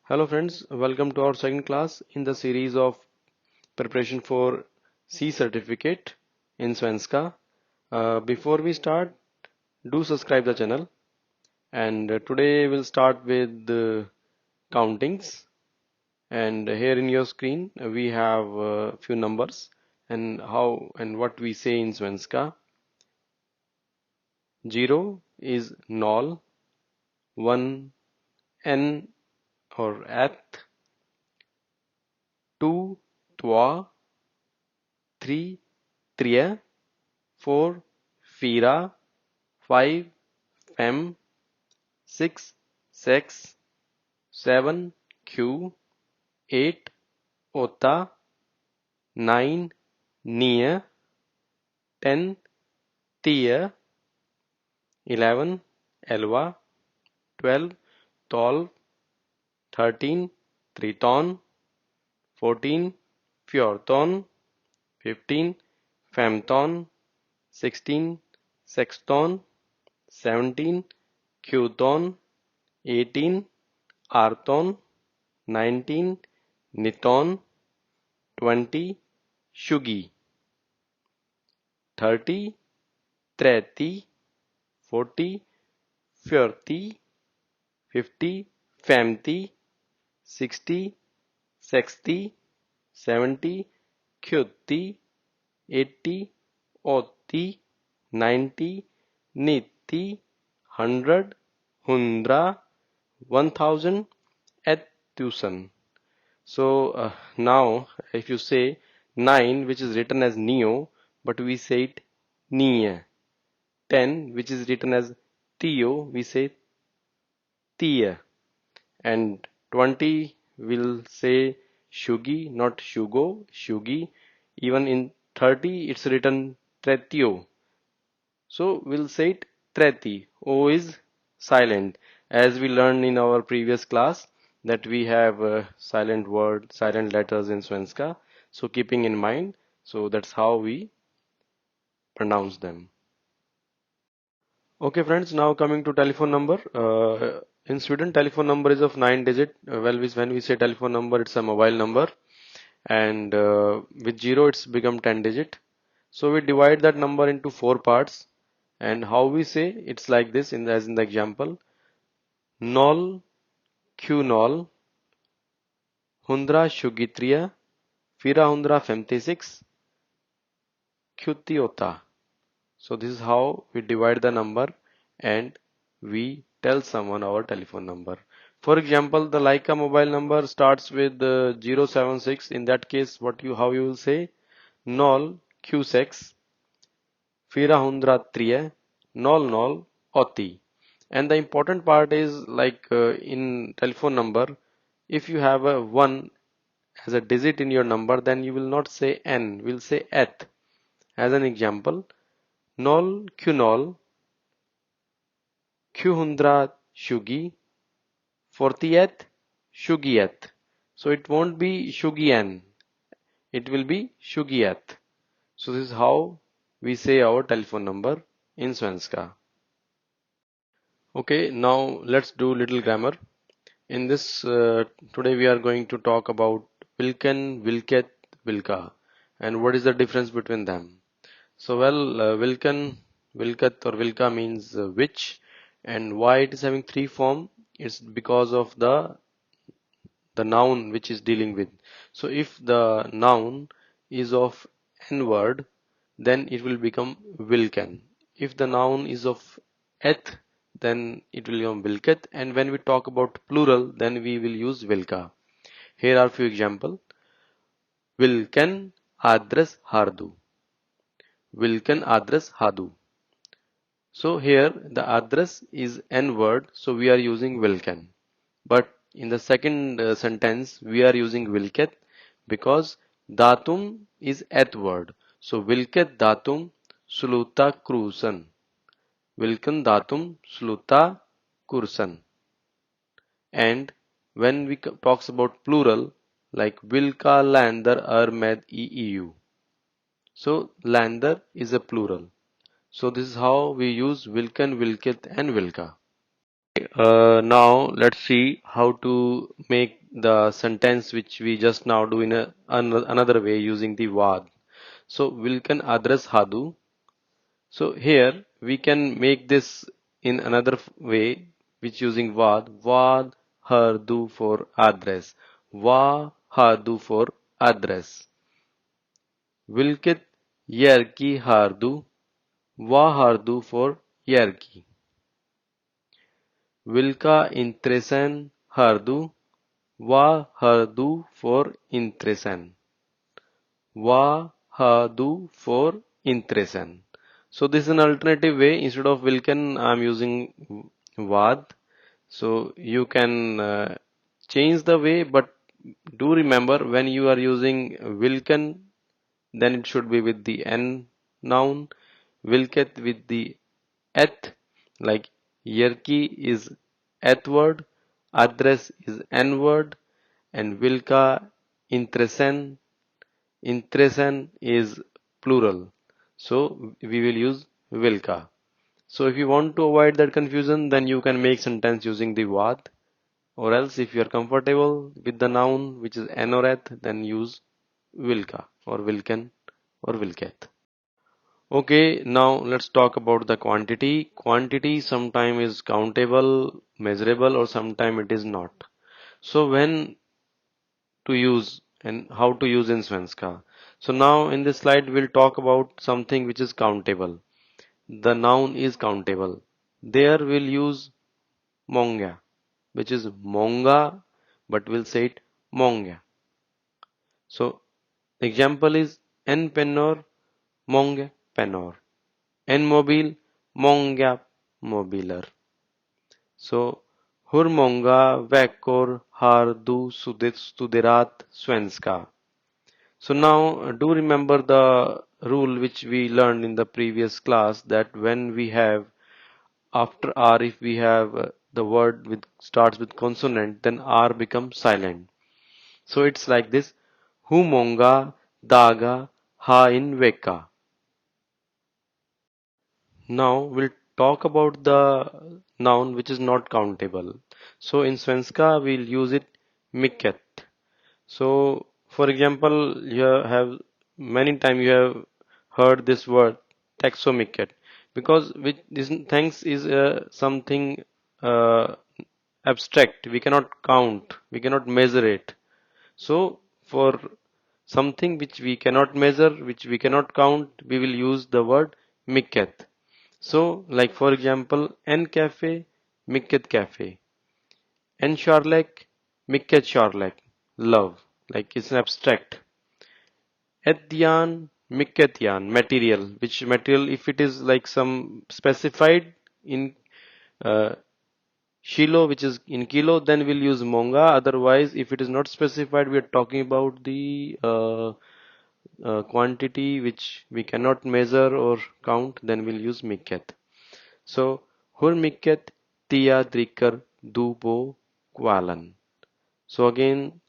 Hello friends, welcome to our second class in the series of preparation for C certificate in Svenska. Before we start, do subscribe the channel and today we'll start with the countings, and here in your screen we have a few numbers and how and what we say in Svenska. 0 is noll, 1 n or at, 2 två, 3 tre, 4 fyra, 5 fem, 6 sex, 7 q, 8 åtta, 9 nio, 10 tio, 11 elva, 12 tolv, 13 tretton, 14 fjorton, 15 femton, 16 sexton, 17 sjutton, 18 arton, 19 nitton, 20 tjugo, 30 trettio, 40 fyrtio, 50 femtio, 60 sextio, 70 sjuttio, 80 åttio, 90 nittio, 100 hundra, 1000 1000. So now if you say 9, which is written as neo, but we say it nie. 10, which is written as tio, we say tia. And 20 will say shugi, not shugo, shugi. Even in 30 it's written tretio. So we'll say it treti. O is silent. As we learned in our previous class that we have silent word, silent letters in Svenska. So keeping in mind, so that's how we pronounce them. Okay friends, now coming to telephone number. In Sweden, telephone number is of 9 digit. When we say telephone number, it's a mobile number, and with 0 it's become 10 digit. So we divide that number into 4 parts, and how we say it's like this as in the example: noll, q noll, 123, 456, q8. So this is how we divide the number and we tell someone our telephone number. For example, the Leica mobile number starts with 076. In that case, how you will say: noll q6 403 00 80. And the important part is like in telephone number, if you have a 1 as a digit in your number, then you will not say n, will say eth. As an example, noll q noll, q100 shugi, 40th shugieth. So it won't be shugian, it will be shugieth. So this is how we say our telephone number in Svenska. Okay, now let's do little grammar. In this today we are going to talk about vilken, vilket, vilka, and what is the difference between them. So vilken, vilket or vilka means which, and why it is having three form. It's because of the noun which is dealing with. So if the noun is of n word, then it will become vilken. If the noun is of eth, then it will become vilket. And when we talk about plural, then we will use vilka. Here are few example. Vilken adres har du? Vilken adres har du? So here the address is n word, so we are using vilken. But in the second sentence we are using vilket because datum is eth word. So vilket datum sluta kursen. Vilken datum sluta kursen. And when we talks about plural, like vilka länder är med i EU. So länder is a plural. So this is how we use vilken, vilket and vilka. Now let's see how to make the sentence which we just now do in another way using the vad. So Vilkan adres hadu. So here we can make this in another way, which using vad. Vad hardu for address. Va hardu for address. Vilket yerki hardu. Va hardu for yerki. Vilka intresen hardu. Va hardu for intresen. Va hardu for intresen. So this is an alternative way. Instead of Vilken, I'm using vad. So you can change the way, but do remember when you are using Vilken, then it should be with the n noun, Vilket with the eth, like Yerki is eth word, address is n word, and Vilka intresen, intresen is plural. So we will use Vilka. So if you want to avoid that confusion, then you can make sentence using the vad, or else if you are comfortable with the noun which is n or eth, then use Vilka or Vilken or Vilket. Okay, now let's talk about the quantity. Quantity sometime is countable, measurable, or sometime it is not. So when to use and how to use in Svenska. So now in this slide we'll talk about something which is countable. The noun is countable. There we'll use monga, which is monga, but we'll say it monga. So example is en pennor, monga pennor. En mobil, många mobiler. Så hur många veckor har du studerat svenska? So now do remember the rule which we learned in the previous class, that when we have after R, if we have the word with starts with consonant, then R becomes silent. So it's like this: hur många dagar har en vecka? Now we'll talk about the noun which is not countable. So in Svenska we'll use it mycket. So for example, you have many times you have heard this word taxomycket, because which this thanks is something uh, abstract. We cannot count, we cannot measure it. So for something which we cannot measure, which we cannot count, we will use the word mycket. So, like for example, en cafe, Mikket cafe. En Charlek, Mikket Charlek. Love, like it's an abstract. Etyan, Mikketyan, material. Which material, if it is like some specified in uh, Shilo, which is in kilo, then we'll use monga. Otherwise, if it is not specified, we are talking about the quantity which we cannot measure or count, then we'll use Mikket. So, hur mycket tia dricker du på kvällen? So again,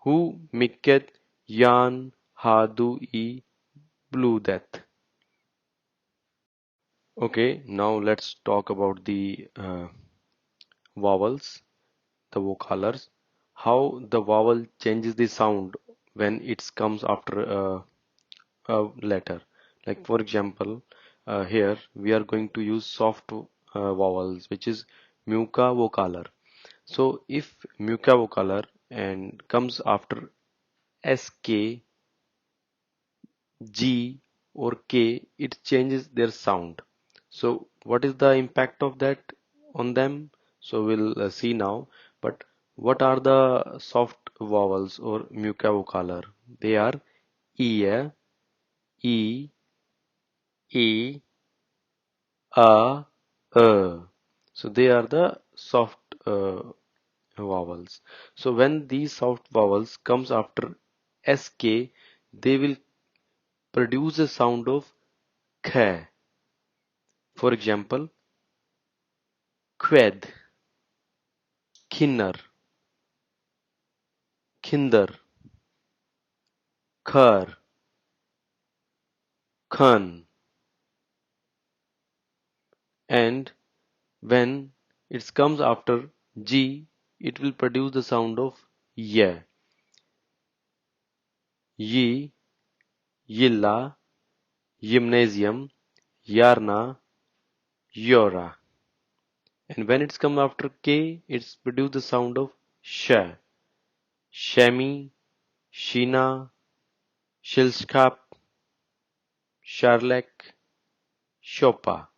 hur mycket järn har du i blodet? Okay, now let's talk about the vowels, the vocalers, how the vowel changes the sound when it comes after a letter. Like for example, here we are going to use soft vowels, which is muka vocaler. So if muka vocaler and comes after sk, g or k, it changes their sound. So what is the impact of that on them? So we'll see now. But what are the soft vowels or muka vocaler? They are e, e, e, a, so they are the soft vowels. So when these soft vowels comes after sk, they will produce a sound of kh. For example, kwed, kinnar, kinder, khar, khan, and when it comes after g, it will produce the sound of ye, yi, yilla, gymnasium, yarna, yora. And when it's come after K, it's produced the sound of sh, shami, shina, shilskap, sharlek, shopa.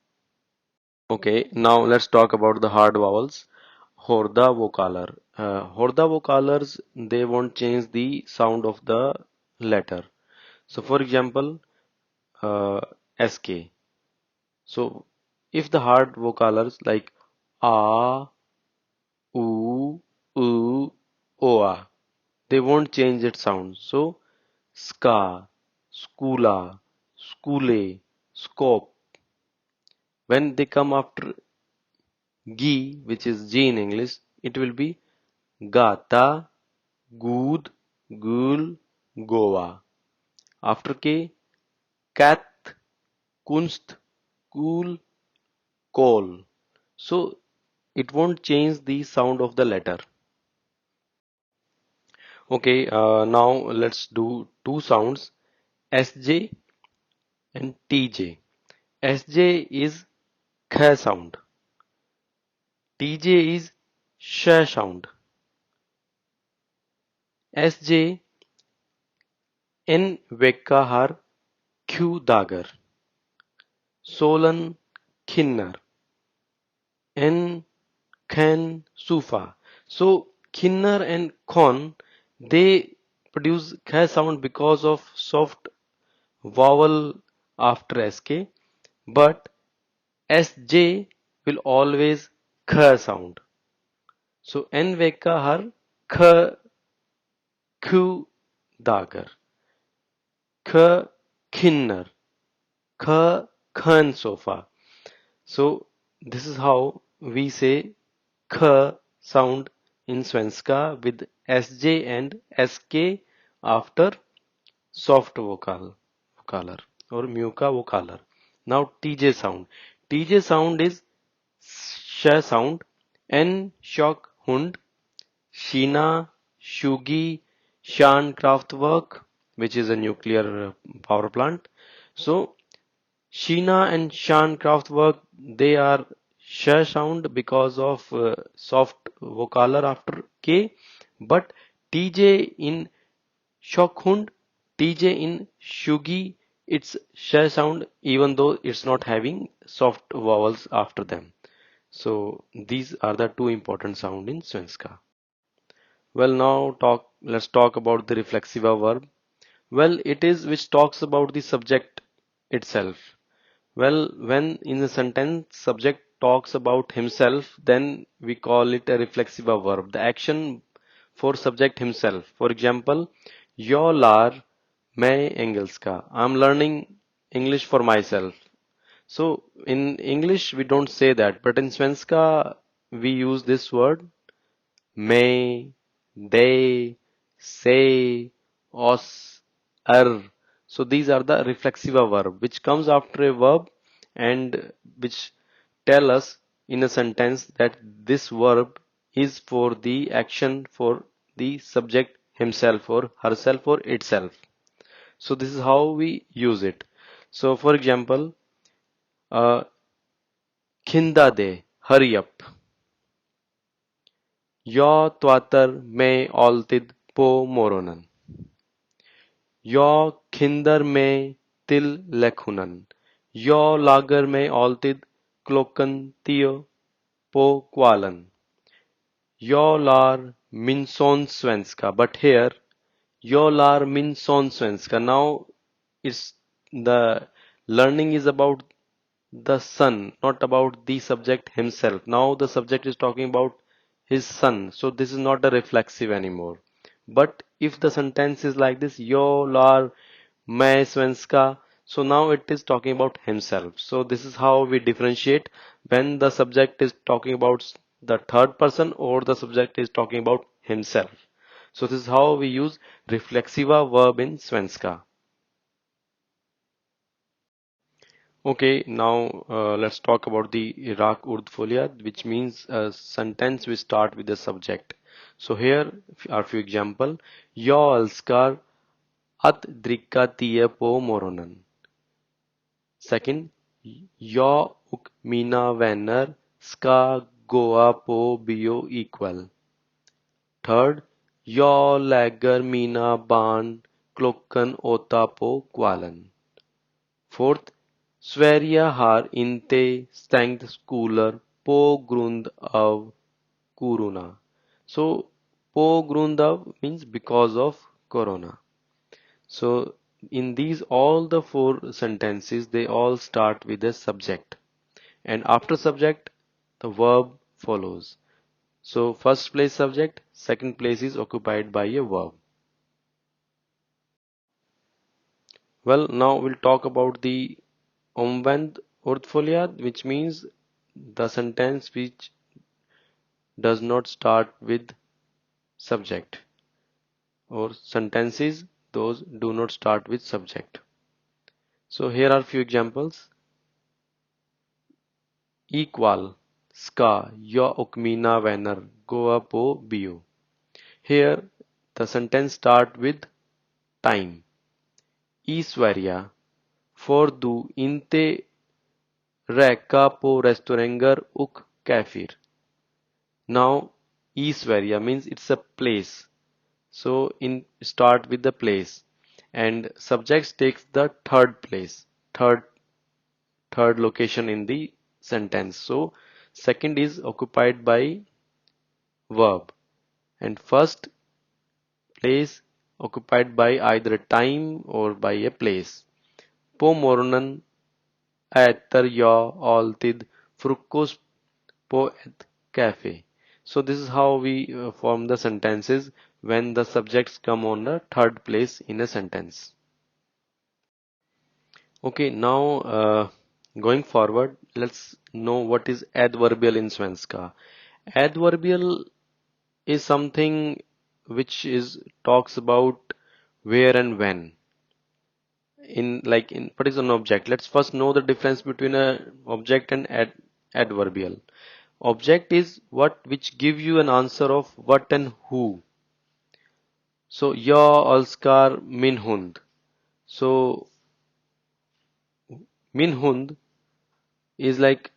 Okay, now let's talk about the hard vowels. Horda vocaler. Horda vocalers, they won't change the sound of the letter. So for example, SK. So if the hard vocalers like A, U, U, Oa, they won't change its sound. So ska, skula, skule, scope. When they come after G, which is G in English, it will be Gata, Good, Gul, Goa. After K, Kat, Kunst, Cool, Kol. So it won't change the sound of the letter. Okay, now let's do two sounds, SJ and TJ. SJ is kh sound. TJ is sh sound. SJ in Vekkahar Q Dagar. Solan Kinnar. N Khan Sufa. So Kinnar and Kon, they produce kh sound because of soft vowel after SK, but SJ will always kh sound. So N Vekkahar kh Q Dagar. Kh Kinnar. Kh Khan Sofa. So this is how we say kh sound in Svenska with SJ and SK after soft vocaler or muka vocaler. Now TJ sound. TJ sound is sh sound. N shock hund, Shina, Shugi, Shan Kraftwerk, which is a nuclear power plant. So Sheena and Shan Kraftwerk, they are sh sound because of soft vocaler after K, but TJ in Shokhund, TJ in Shugi, it's sh sound even though it's not having soft vowels after them. So these are the two important sound in Svenska. Well, let's talk about the reflexiva verb. Well, it is which talks about the subject itself. Well, when in a sentence subject talks about himself, then we call it a reflexiva verb. The action for subject himself. For example, jag lär mig engelska. I'm learning English for myself. So in English we don't say that, but in Svenska we use this word may, they, say, os, er. So these are the reflexiva verb which comes after a verb and which tell us in a sentence that this verb is for the action for the subject himself or herself or itself. So this is how we use it. So for example, Kinda de, hurry up. Jag twatar mig alltid på morgonen. Jag skyndar mig till lektionen. Jag lagar mig alltid klockan 10 på kvällen. Jag lär min son svenska. But here, jag lär min son svenska. Now, it's the learning is about the son, not about the subject himself. Now the subject is talking about his son. So this is not a reflexive anymore. But if the sentence is like this, jag lär mig svenska, so now it is talking about himself. So this is how we differentiate when the subject is talking about the third person or the subject is talking about himself. So this is how we use reflexiva verb in svenska. Okay, now let's talk about the Iraq Urd Folia, which means a sentence we start with the subject. So here are few example. Jag älskar att dricka te på morgonen. Second, jag och mina vänner ska gå på bio ikväll. Third, jag lägger mina barn klockan 8 på kvällen. Fourth, Sverige har inte stängt skolor på grund av corona. So, på grund av means because of corona. So, in these all the four sentences, they all start with a subject. And after subject, the verb follows. So, first place subject, second place is occupied by a verb. Well, now we'll talk about the omvänd ordföljd, which means the sentence which does not start with subject, or sentences those do not start with subject. So here are few examples. Equal, ska, jag och mina vänner gå på bio. Here the sentence start with time. I Sverige får du inte röka på restauranger och kaféer. Now, I Sverige means it's a place. So in start with the place, and subject takes the third place, third location in the sentence. So second is occupied by verb, and first place occupied by either a time or by a place. På morgonen äter jag alltid frukost på ett café. So this is how we form the sentences when the subjects come on the third place in a sentence. Okay, now going forward, let's know what is adverbial in Svenska. Adverbial is something which is talks about where and when. In like in what is an object? Let's first know the difference between a object and adverbial. Object is what which give you an answer of what and who. So jag älskar min hund. So min hund is like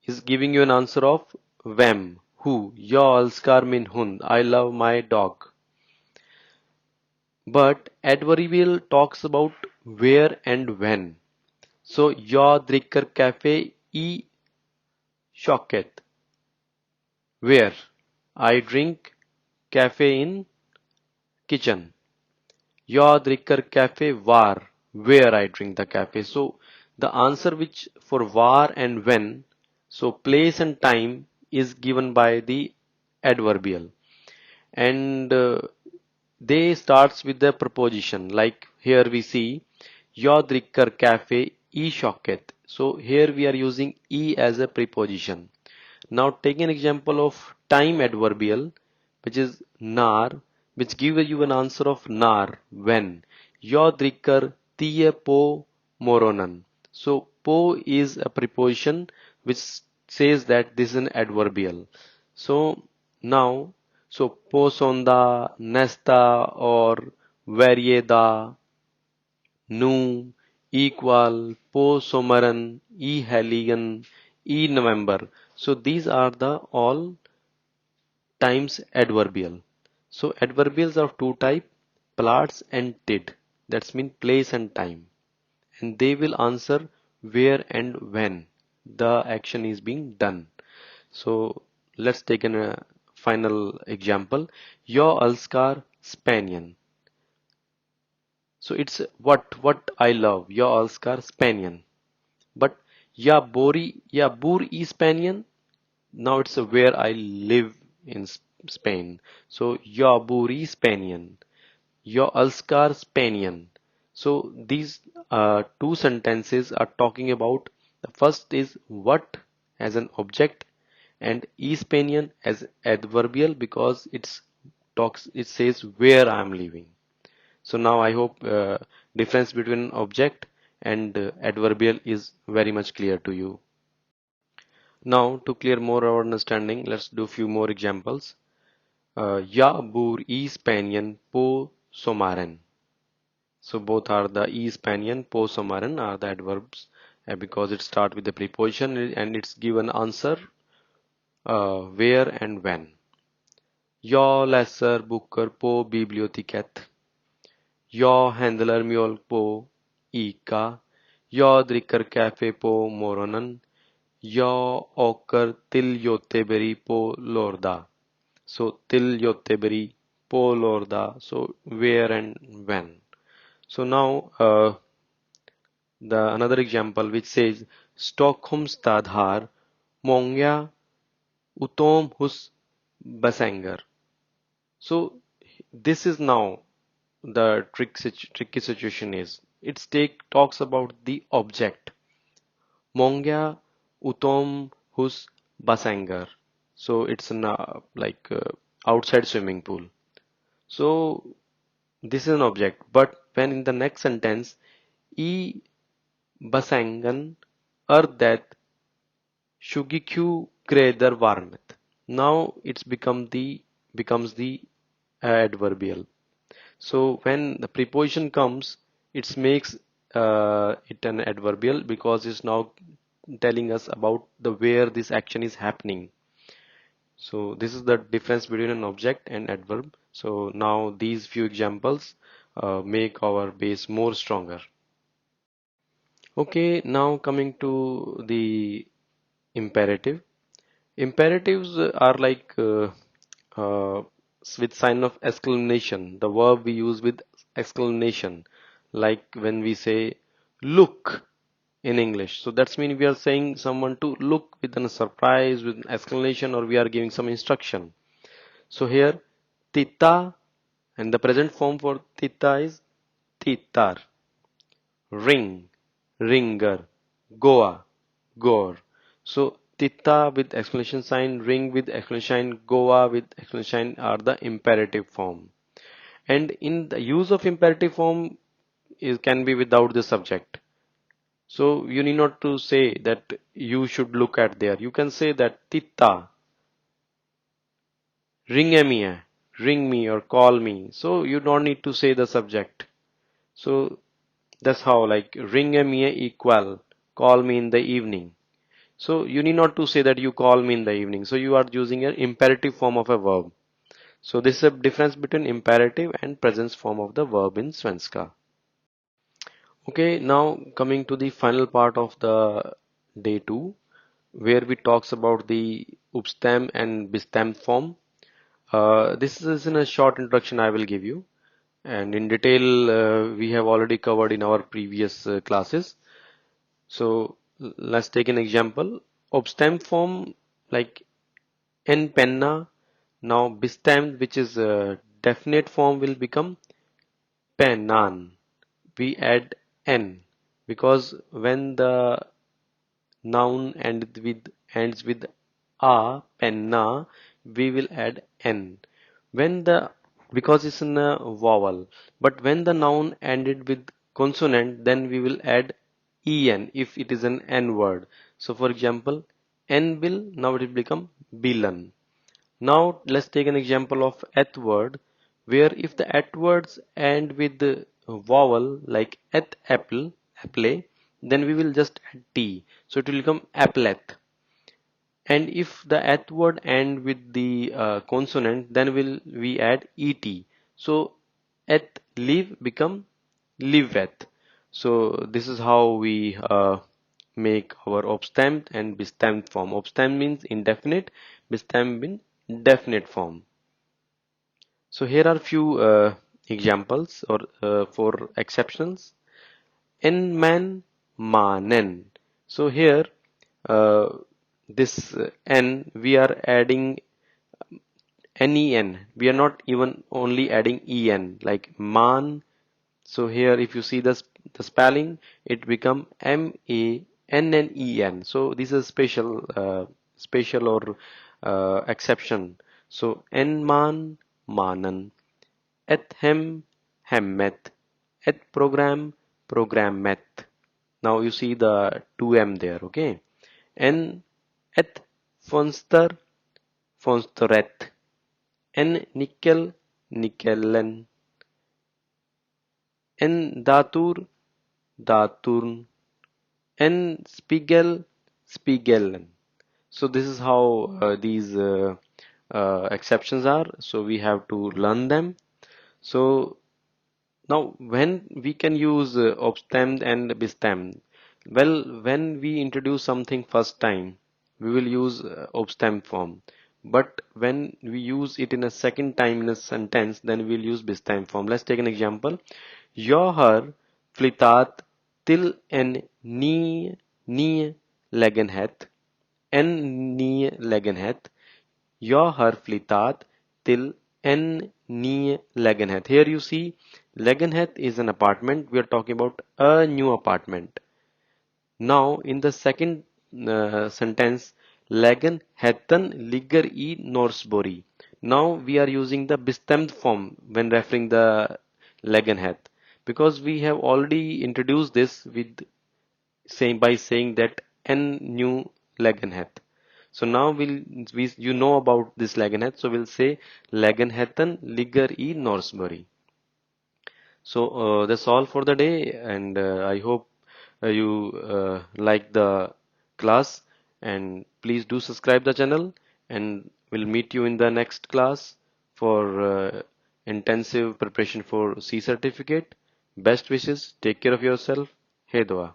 is giving you an answer of vem, who. Jag älskar min hund. I love my dog. But adverbial talks about where and when. So jag dricker kaffe i köket. Where? I drink cafe in kitchen. Jag dricker kaffe var. Where I drink the cafe. So the answer which for var and when, so place and time is given by the adverbial, and they starts with the preposition. Like here we see jag dricker kaffe i köket. So here we are using e as a preposition. Now take an example of time adverbial, which is nar, which gives you an answer of nar, when. Jag dricker te på morgonen. So po is a preposition which says that this is an adverbial. So now, so på sondag, nästa or varje dag, nu, equal, på sommaren, i helgen, i November. So these are the all times adverbial. So adverbials are of two type, plats and tid. That's mean place and time. And they will answer where and when the action is being done. So let's take a final example. Jag älskar Spanien. So it's what I love. Jag älskar Spanien. But jag bor i Spanien. Now it's a where I live in Spain. So jag bor i Spanien. Jag älskar Spanien. So these two sentences are talking about, the first is what as an object and Hispanian as adverbial, because it says where I am living. So now I hope difference between object and adverbial is very much clear to you. Now, to clear more our understanding, let's do few more examples. Ja bor i Spanien på sommaren. So both are the i Spanien, på sommaren are the adverbs because it start with the preposition and it's given answer where and when. Jag läser böcker på biblioteket. Jag handlar mjölk på ICA. Jag dricker kaffe på morgonen. Jag åker till Göteborg på lördag. So till Göteborg på lördag. So where and when. So now the another example which says Stockholm stad har många utomhusbassänger. So this is now the tricky situation is it talks about the object många utomhusbassänger. So it's an outside swimming pool. So this is an object, but when in the next sentence i basängen är det 22 grader varmt. Now it's becomes the adverbial. So when the preposition comes, it makes it an adverbial because it's now telling us about the where this action is happening. So this is the difference between an object and adverb. So now these few examples make our base more stronger. Okay, now coming to the imperative. Imperatives are like with sign of exclamation. The verb we use with exclamation, like when we say look in English. So that's mean we are saying someone to look with a surprise, with an exclamation, or we are giving some instruction. So here, tita, and the present form for tita is titar, ring, ringer, goa, gore. So tita with exclamation sign, ring with exclamation sign, goa with exclamation sign are the imperative form. And in the use of imperative form is can be without the subject. So you need not to say that you should look at there. You can say that tita, ring me or call me. So you don't need to say the subject. So that's how like ring me equal call me in the evening. So you need not to say that you call me in the evening. So you are using an imperative form of a verb. So this is a difference between imperative and present form of the verb in Svenska. Okay, now coming to the final part of the day 2, where we talks about the upstem and bestem form. This is in a short introduction I will give you, and in detail we have already covered in our previous classes. So let's take an example. Obstem form like en penna. Now bestem, which is a definite form, will become pennan. We add n because when the noun ends with a penna, we will add n. When the because it's in a vowel, but when the noun ended with consonant, then we will add en if it is an n word. So for example, n bill, now it will become bilan. Now let's take an example of eth word, where if the eth words end with the vowel like eth apple, apple, then we will just add t. So it will become applet. And if the eth word end with the consonant, then will we add et. So eth live become liveth. So this is how we make our obstem and bestem form. Obstem means indefinite, bestem means definite form. So here are few examples or for exceptions. En man manen. So here uh, this n we are adding nen. We are not even only adding en like man. So here if you see the spelling, it become mannen. So this is special or exception. So en man manen, et hem hemmet, et programmet. Now you see the 2m there, okay? En Et fonster, fonsteret. En nickel, nickellen. En datur, daturn. En spiegel, spiegelen. So this is how these exceptions are. So we have to learn them. So now when we can use obstemmed and bestemmed? Well, when we introduce something first time, we will use obstemmed form. But when we use it in a second time in a sentence, then we'll use bestemmed form. Let's take an example. Jag har flyttat till en ny lägenhet. En ny lägenhet. Jag har flyttat till en ny lägenhet. Here you see, lägenhet is an apartment. We are talking about a new apartment. Now, in the second sentence, lägenheten ligger i Norsborg. Now we are using the bestämd form when referring the lägenhet because we have already introduced this with saying by saying that en new lägenhet. So now we you know about this lägenhet, so we'll say lägenheten ligger i Norsborg. So that's all for the day, and I hope you like the class, and please do subscribe the channel, and we'll meet you in the next class for intensive preparation for C certificate. Best wishes, take care of yourself. Hey Dua.